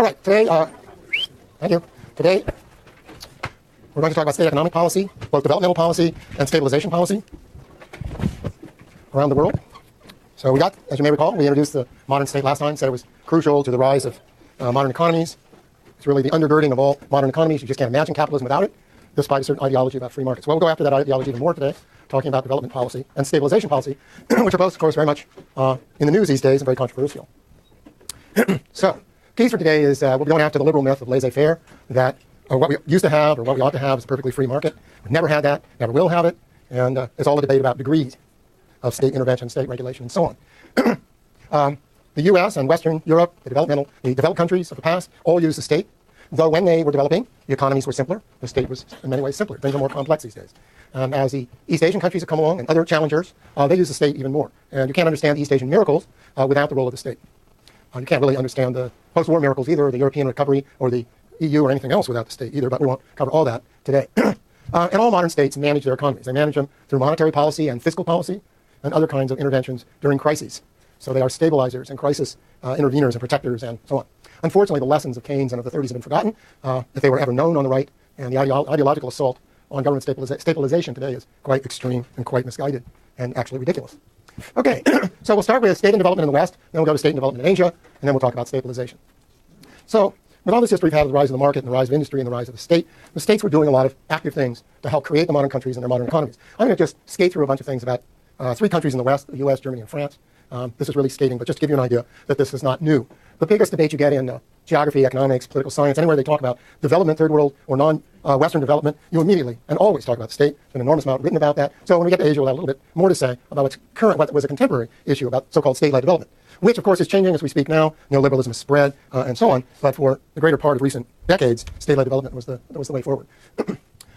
All right, today, thank you. Today, we're going to talk about state economic policy, both developmental policy and stabilization policy around the world. So we got, as you may recall, we introduced the modern state last time, said it was crucial to the rise of modern economies. It's really the undergirding of all modern economies. You just can't imagine capitalism without it, despite a certain ideology about free markets. Well, we'll go after that ideology even more today, talking about development policy and stabilization policy, which are both, of course, very much in the news these days and very controversial. So, keys for today is we'll be going after the liberal myth of laissez-faire, that what we used to have or what we ought to have is a perfectly free market. We've never had that, never will have it, and it's all a debate about degrees of state intervention, state regulation, and so on. The U.S. and Western Europe, the developed countries of the past, all used the state, though when they were developing, the economies were simpler. The state was in many ways simpler. Things are more complex these days. As the East Asian countries have come along and other challengers, they use the state even more. And you can't understand the East Asian miracles without the role of the state. You can't really understand the post-war miracles either, or the European recovery, or the EU, or anything else without the state either, but we won't cover all that today. And all modern states manage their economies. They manage them through monetary policy and fiscal policy and other kinds of interventions during crises. So they are stabilizers and crisis interveners and protectors and so on. Unfortunately, the lessons of Keynes and of the 30s have been forgotten, if they were ever known on the right, and the ideological assault on government stabilization today is quite extreme and quite misguided and actually ridiculous. Okay, so we'll start with state and development in the West, then we'll go to state and development in Asia, and then we'll talk about stabilization. So, with all this history we've had of the rise of the market and the rise of industry and the rise of the states were doing a lot of active things to help create the modern countries and their modern economies. I'm going to just skate through a bunch of things about three countries in the West, the US, Germany, and France. This is really skating, but just to give you an idea that this is not new. The biggest debate you get in geography, economics, political science, anywhere they talk about development, third world, or non-Western development, you immediately and always talk about the state. There's an enormous amount written about that. So when we get to Asia, we'll have a little bit more to say about what's current, what was a contemporary issue about so-called state-led development, which, of course, is changing as we speak now. Neoliberalism has spread and so on. But for the greater part of recent decades, state-led development was the way forward.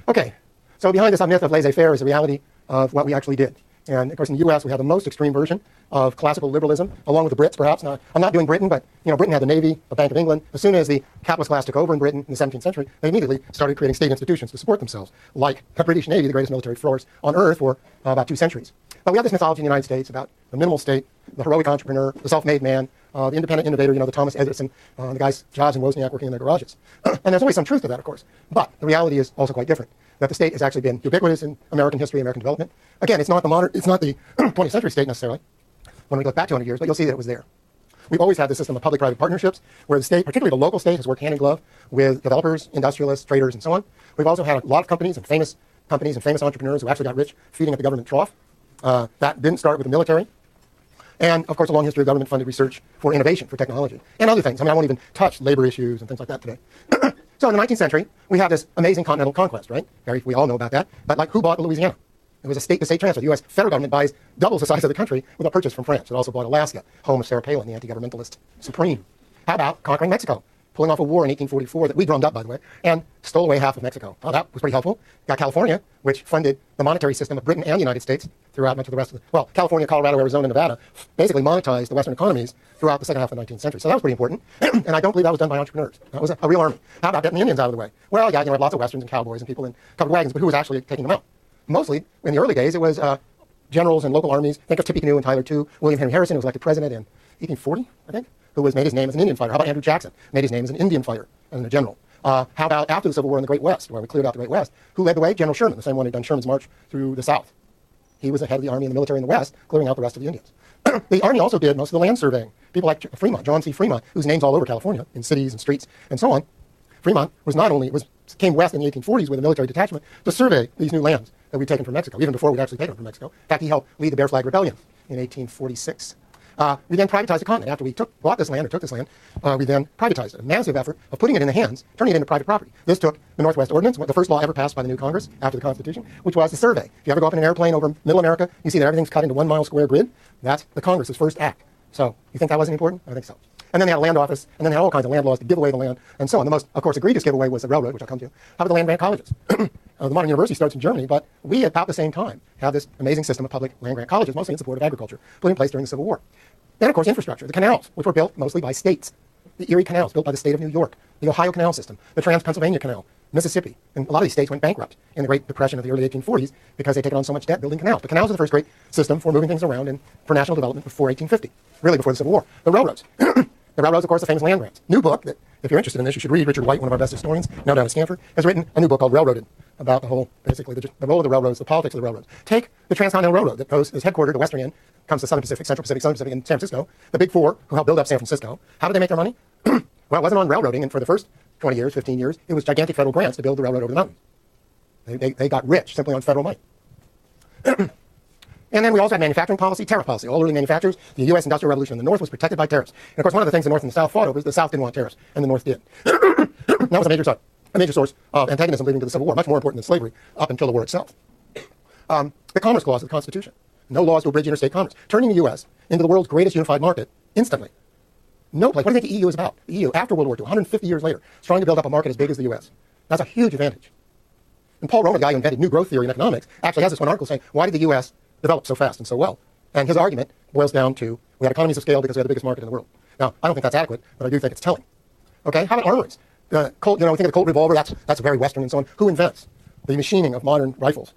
Okay, so behind this myth of laissez-faire is the reality of what we actually did. And, of course, in the U.S., we have the most extreme version of classical liberalism, along with the Brits, perhaps. Now, I'm not doing Britain, but, Britain had the Navy, the Bank of England. As soon as the capitalist class took over in Britain in the 17th century, they immediately started creating state institutions to support themselves, like the British Navy, the greatest military force on Earth for about 2 centuries. But we have this mythology in the United States about the minimal state, the heroic entrepreneur, the self-made man, the independent innovator, the Thomas Edison, the guys, Jobs and Wozniak working in their garages. And there's always some truth to that, of course. But the reality is also quite different, that the state has actually been ubiquitous in American history, American development. Again, it's not the 20th century state necessarily, when we look back 200 years, but you'll see that it was there. We've always had this system of public-private partnerships, where the state, particularly the local state, has worked hand in glove with developers, industrialists, traders, and so on. We've also had a lot of companies and famous entrepreneurs who actually got rich feeding at the government trough. That didn't start with the military. And, of course, a long history of government-funded research for innovation, for technology, and other things. I won't even touch labor issues and things like that today. So in the 19th century, we have this amazing continental conquest, right? We all know about that. But, who bought Louisiana? It was a state-to-state transfer. The U.S. federal government buys double the size of the country with a purchase from France. It also bought Alaska, home of Sarah Palin, the anti-governmentalist supreme. How about conquering Mexico? Pulling off a war in 1844 that we drummed up, by the way, and stole away half of Mexico. Well, that was pretty helpful. Got California, which funded the monetary system of Britain and the United States throughout much of the rest of California, Colorado, Arizona, Nevada, basically monetized the Western economies throughout the second half of the 19th century. So that was pretty important. And I don't believe that was done by entrepreneurs. That was a real army. How about getting the Indians out of the way? Well, yeah, we had lots of Westerns and cowboys and people in covered wagons, but who was actually taking them out? Mostly, in the early days, it was generals and local armies. Think of Tippecanoe and Tyler II. William Henry Harrison, who was elected president in 1840, I think, who made his name as an Indian fighter. How about Andrew Jackson? Made his name as an Indian fighter and a general. How about after the Civil War in the Great West, where we cleared out the Great West? Who led the way? General Sherman, the same one who had done Sherman's march through the South. He was the head of the army and the military in the West, clearing out the rest of the Indians. The army also did most of the land surveying. People like Fremont, John C. Fremont, whose name's all over California, in cities and streets and so on. Fremont came west in the 1840s with a military detachment to survey these new lands that we'd taken from Mexico, even before we'd actually taken them from Mexico. In fact, he helped lead the Bear Flag Rebellion in 1846. We then privatized the continent. After we bought this land or took this land, we then privatized it. A massive effort of putting it in the hands, turning it into private property. This took the Northwest Ordinance, the first law ever passed by the new Congress after the Constitution, which was the survey. If you ever go up in an airplane over Middle America, you see that everything's cut into 1 mile square grid. That's the Congress's first act. So you think that wasn't important? I think so. And then they had a land office, and then they had all kinds of land laws to give away the land, and so on. The most, of course, egregious giveaway was the railroad, which I'll come to. How about the land grant colleges? The modern university starts in Germany, but we, at about the same time, have this amazing system of public land grant colleges, mostly in support of agriculture, put in place during the Civil War. Then, of course, infrastructure, the canals, which were built mostly by states. The Erie Canals, built by the state of New York. The Ohio Canal System, the Trans-Pennsylvania Canal, Mississippi. And a lot of these states went bankrupt in the Great Depression of the early 1840s because they'd taken on so much debt building canals. But canals are the first great system for moving things around and for national development before 1850, really before the Civil War. The railroads. The railroads, of course, the famous land grants. New book that if you're interested in this, you should read Richard White, one of our best historians, now down at Stanford, has written a new book called Railroaded, about the whole, basically, the role of the railroads, the politics of the railroads. Take the Transcontinental Railroad that is headquartered, the western end, comes to Southern Pacific, Central Pacific, Southern Pacific, and San Francisco, the big four who helped build up San Francisco. How did they make their money? Well, it wasn't on railroading, and for the first 20 years, 15 years, it was gigantic federal grants to build the railroad over the mountains. They got rich simply on federal money. And then we also had manufacturing policy, tariff policy. All early manufacturers, the U.S. Industrial Revolution in the North was protected by tariffs. And of course, one of the things the North and the South fought over is the South didn't want tariffs, and the North did. That was a major source of antagonism leading to the Civil War, much more important than slavery up until the war itself. The Commerce Clause of the Constitution. No laws to abridge interstate commerce. Turning the U.S. into the world's greatest unified market instantly. No place. What do you think the EU is about? The EU, after World War II, 150 years later, is trying to build up a market as big as the U.S. That's a huge advantage. And Paul Romer, the guy who invented new growth theory in economics, actually has this one article saying, why did the U.S. develop so fast and so well? And his argument boils down to, we had economies of scale because we had the biggest market in the world. Now, I don't think that's adequate, but I do think it's telling. Okay, how about armories? Colt, we think of the Colt revolver, that's very Western and so on. Who invents the machining of modern rifles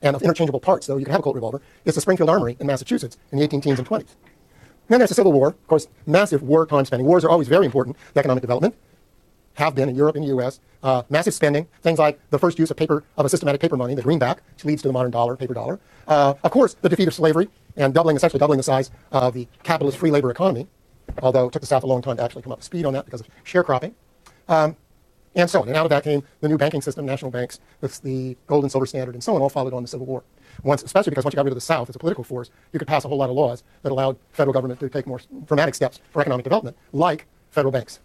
and of interchangeable parts, so you can have a Colt revolver? It's the Springfield Armory in Massachusetts in the 18 teens and 20s. And then there's the Civil War, of course, massive wartime spending. Wars are always very important to economic development, have been in Europe and the U.S. Massive spending, things like the first use of a systematic paper money, the greenback, which leads to the modern dollar, paper dollar. Of course, the defeat of slavery and essentially doubling the size of the capitalist free labor economy, although it took the South a long time to actually come up to speed on that because of sharecropping. And so on. And out of that came the new banking system, national banks, with the gold and silver standard, and so on, all followed on the Civil War. Especially because once you got rid of the South as a political force, you could pass a whole lot of laws that allowed federal government to take more dramatic steps for economic development, like federal banks.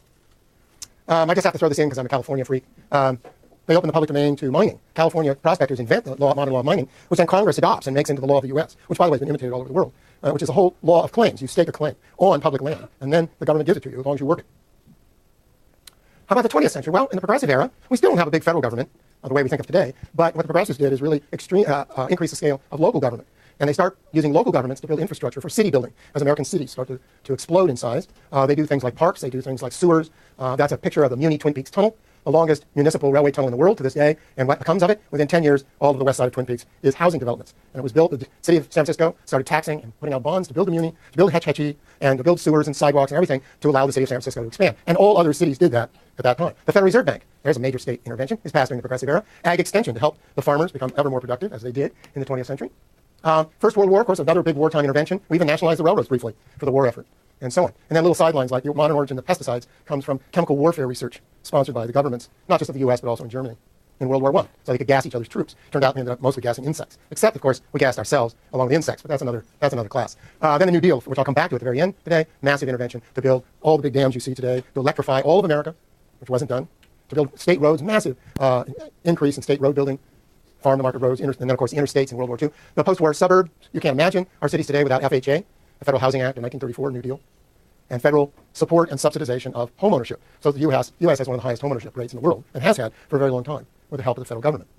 I just have to throw this in because I'm a California freak. They open the public domain to mining. California prospectors invent the modern law of mining, which then Congress adopts and makes into the law of the U.S., which, by the way, has been imitated all over the world, which is a whole law of claims. You stake a claim on public land, and then the government gives it to you as long as you work it. How about the 20th century? Well, in the progressive era, we still don't have a big federal government the way we think of today, but what the progressives did is really increase the scale of local government. And they start using local governments to build infrastructure for city building. As American cities start to explode in size, they do things like parks, they do things like sewers. That's a picture of the Muni Twin Peaks Tunnel, the longest municipal railway tunnel in the world to this day. And what comes of it, within 10 years, all of the west side of Twin Peaks is housing developments. And it was built, the city of San Francisco started taxing and putting out bonds to build the Muni, to build Hetch Hetchy, and to build sewers and sidewalks and everything to allow the city of San Francisco to expand. And all other cities did that at that time. The Federal Reserve Bank, there's a major state intervention, is passed during the progressive era. Ag extension to help the farmers become ever more productive, as they did in the 20th century. First World War, of course, another big wartime intervention. We even nationalized the railroads briefly for the war effort, and so on. And then little sidelines like the modern origin of pesticides comes from chemical warfare research sponsored by the governments, not just of the U.S., but also in Germany in World War I, so they could gas each other's troops. Turned out we ended up mostly gassing insects, except, of course, we gassed ourselves along with insects, but that's another class. Then the New Deal, which I'll come back to at the very end today, massive intervention to build all the big dams you see today, to electrify all of America, which wasn't done, to build state roads, massive increase in state road building, farm to market roads, and then, of course, the interstates in World War II. The post-war suburbs, you can't imagine our cities today without FHA, the Federal Housing Act of 1934, New Deal, and federal support and subsidization of home ownership. So the U.S. has one of the highest home ownership rates in the world, and has had for a very long time, with the help of the federal government.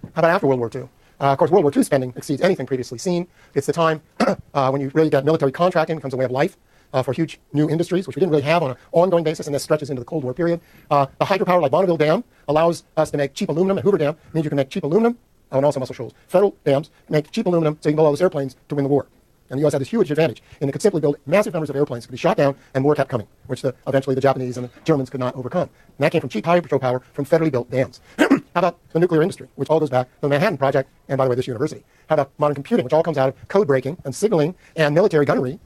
How about after World War II? Of course, World War II spending exceeds anything previously seen. It's the time when you really get military contracting, becomes a way of life for huge new industries, which we didn't really have on an ongoing basis, and this stretches into the Cold War period. The hydropower, like Bonneville Dam, allows us to make cheap aluminum, and Hoover Dam means you can make cheap aluminum, and also Muscle Shoals. Federal dams make cheap aluminum so you can build all those airplanes to win the war. And the U.S. had this huge advantage, and it could simply build massive numbers of airplanes that could be shot down, and more kept coming, which eventually the Japanese and the Germans could not overcome. And that came from cheap hydropower from federally built dams. How about the nuclear industry, which all goes back to the Manhattan Project, and by the way, this university. How about modern computing, which all comes out of code breaking and signaling and military gunnery,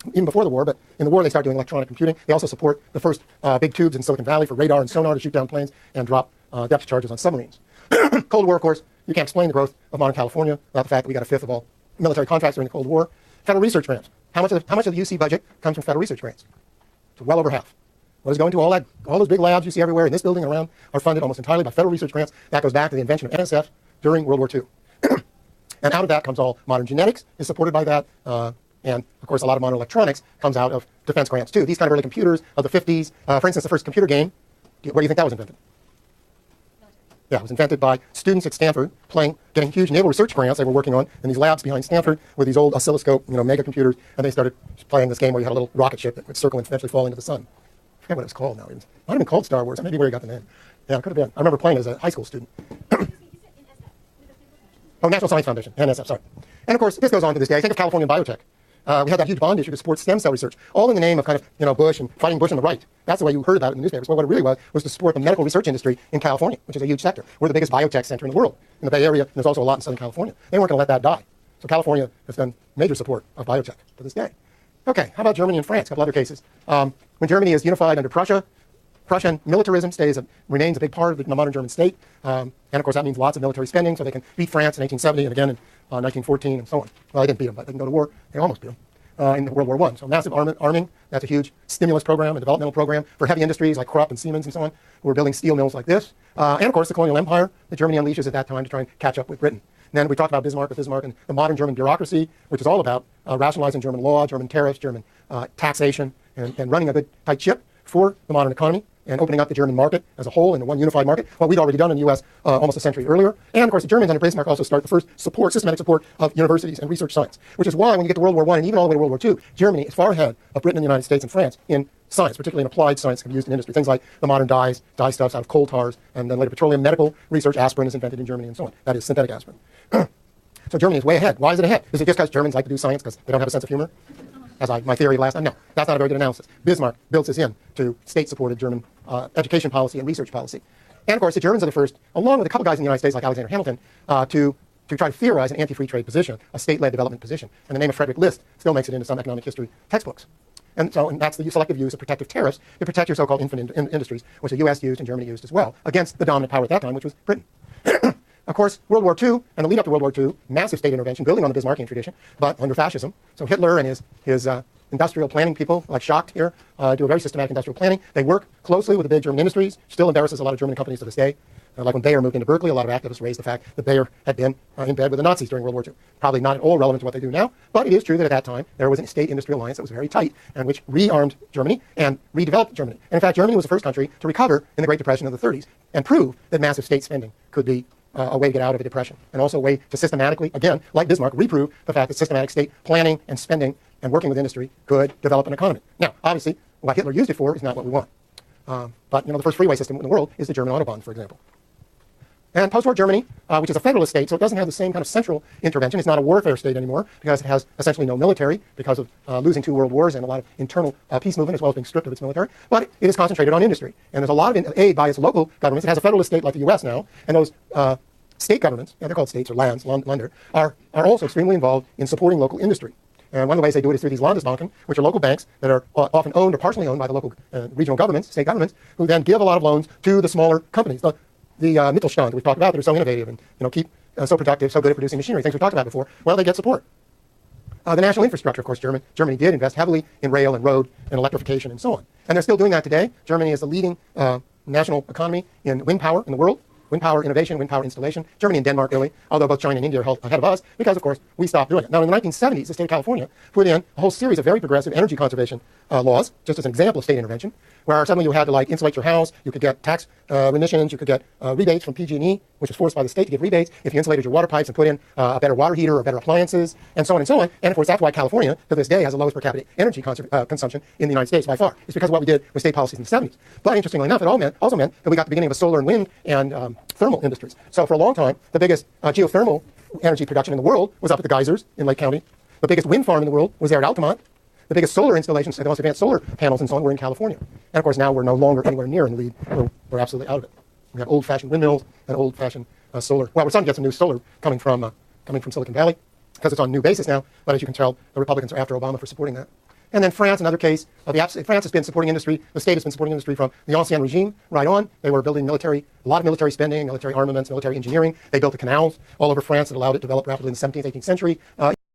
even before the war, but in the war they start doing electronic computing. They also support the first big tubes in Silicon Valley for radar and sonar to shoot down planes and drop depth charges on submarines. Cold War, of course, you can't explain the growth of modern California without the fact that we got a fifth of all military contracts during the Cold War. Federal research grants. How much of the UC budget comes from federal research grants? It's well over half. What is going to all those big labs you see everywhere in this building and around are funded almost entirely by federal research grants. That goes back to the invention of NSF during World War II. And out of that comes all modern genetics is supported by that. And, of course, a lot of modern electronics comes out of defense grants, too. These kind of early computers of the 50s, for instance, the first computer game, where do you think that was invented? Yeah, it was invented by students at Stanford getting huge naval research grants they were working on in these labs behind Stanford with these old oscilloscope, mega computers, and they started playing this game where you had a little rocket ship that would circle and eventually fall into the sun. I forget what it was called now. It might have been called Star Wars. That may be where he got the name. Yeah, it could have been. I remember playing it as a high school student. Oh, National Science Foundation, NSF, sorry. And, of course, this goes on to this day. Think of California biotech. We had that huge bond issue to support stem cell research, all in the name of kind of, Bush and fighting Bush on the right. That's the way you heard about it in the newspapers. Well, what it really was to support the medical research industry in California, which is a huge sector. We're the biggest biotech center in the world. In the Bay Area, and there's also a lot in Southern California. They weren't going to let that die. So California has done major support of biotech to this day. Okay, how about Germany and France? A couple other cases. When Germany is unified under Prussia, Prussian militarism remains a big part of the modern German state. And of course, that means lots of military spending, so they can beat France in 1870 and again in 1914 and so on. Well, they didn't beat them, but they can go to war. They almost beat them in World War I. So massive arming. That's a huge stimulus program, a developmental program for heavy industries like Krupp and Siemens and so on, who are building steel mills like this. And of course, the colonial empire that Germany unleashes at that time to try and catch up with Britain. And then we talked about Bismarck and the modern German bureaucracy, which is all about rationalizing German law, German tariffs, German taxation, and running a good tight ship for the modern economy and opening up the German market as a whole in one unified market, what we'd already done in the U.S. Almost a century earlier. And of course, the Germans under Bismarck also start the first systematic support of universities and research science, which is why when you get to World War I and even all the way to World War II, Germany is far ahead of Britain and the United States and France in science, particularly in applied science that can be used in industry. Things like the modern dye stuffs out of coal tars, and then later petroleum, medical research, aspirin is invented in Germany and so on. That is synthetic aspirin. So Germany is way ahead. Why is it ahead? Is it just because Germans like to do science because they don't have a sense of humor? As my theory last time? No, that's not a very good analysis. Bismarck builds this in to state-supported German education policy and research policy. And of course, the Germans are the first, along with a couple guys in the United States like Alexander Hamilton, to try to theorize an anti-free trade position, a state-led development position. And the name of Frederick List still makes it into some economic history textbooks. And that's the selective use of protective tariffs to protect your so-called infant industries, which the U.S. used and Germany used as well, against the dominant power at that time, which was Britain. Of course, World War II and the lead up to World War II, massive state intervention, building on the Bismarckian tradition, but under fascism. So Hitler and his industrial planning people, like Schacht here, do a very systematic industrial planning. They work closely with the big German industries, still embarrasses a lot of German companies to this day. Like when Bayer moved into Berkeley, a lot of activists raised the fact that Bayer had been in bed with the Nazis during World War II. Probably not at all relevant to what they do now, but it is true that at that time there was a state-industry alliance that was very tight and which rearmed Germany and redeveloped Germany. And in fact, Germany was the first country to recover in the Great Depression of the 30s and prove that massive state spending could be a way to get out of a depression, and also a way to systematically, again, like Bismarck, reprove the fact that systematic state planning and spending and working with industry could develop an economy. Now, obviously, what Hitler used it for is not what we want. But the first freeway system in the world is the German Autobahn, for example. And post-war Germany, which is a federalist state, so it doesn't have the same kind of central intervention. It's not a warfare state anymore because it has essentially no military because of losing 2 world wars and a lot of internal peace movement as well as being stripped of its military. But it is concentrated on industry. And there's a lot of aid by its local governments. It has a federalist state like the U.S. now. And those state governments, they're called states or Länder, are also extremely involved in supporting local industry. And one of the ways they do it is through these Landesbanken, which are local banks that are often owned or partially owned by the local regional governments, state governments, who then give a lot of loans to the smaller companies. The Mittelstand that we've talked about that are so innovative and keep so productive, so good at producing machinery, things we've talked about before, well, they get support. The national infrastructure, of course, Germany did invest heavily in rail and road and electrification and so on. And they're still doing that today. Germany is the leading national economy in wind power in the world. Wind power innovation, wind power installation. Germany and Denmark really, although both China and India are ahead of us because, of course, we stopped doing it. Now, in the 1970s, the state of California put in a whole series of very progressive energy conservation laws, just as an example of state intervention, where suddenly you had to insulate your house, you could get tax remissions, you could get rebates from PG&E, which was forced by the state to give rebates if you insulated your water pipes and put in a better water heater or better appliances, and so on and so on. And of course, that's why California, to this day, has the lowest per capita energy consumption in the United States by far. It's because of what we did with state policies in the 70s. But interestingly enough, it also meant that we got the beginning of solar and wind and thermal industries. So for a long time, the biggest geothermal energy production in the world was up at the geysers in Lake County. The biggest wind farm in the world was there at Altamont. The biggest solar installations, the most advanced solar panels and so on, were in California. And of course, now we're no longer anywhere near in the lead. We're absolutely out of it. We have old-fashioned windmills and old-fashioned solar. Well, we're starting to get some new solar coming from Silicon Valley because it's on a new basis now. But as you can tell, the Republicans are after Obama for supporting that. And then France, another case. France has been supporting industry. The state has been supporting industry from the Ancien regime right on. They were building a lot of military spending, military armaments, military engineering. They built the canals all over France that allowed it to develop rapidly in the 17th, 18th century.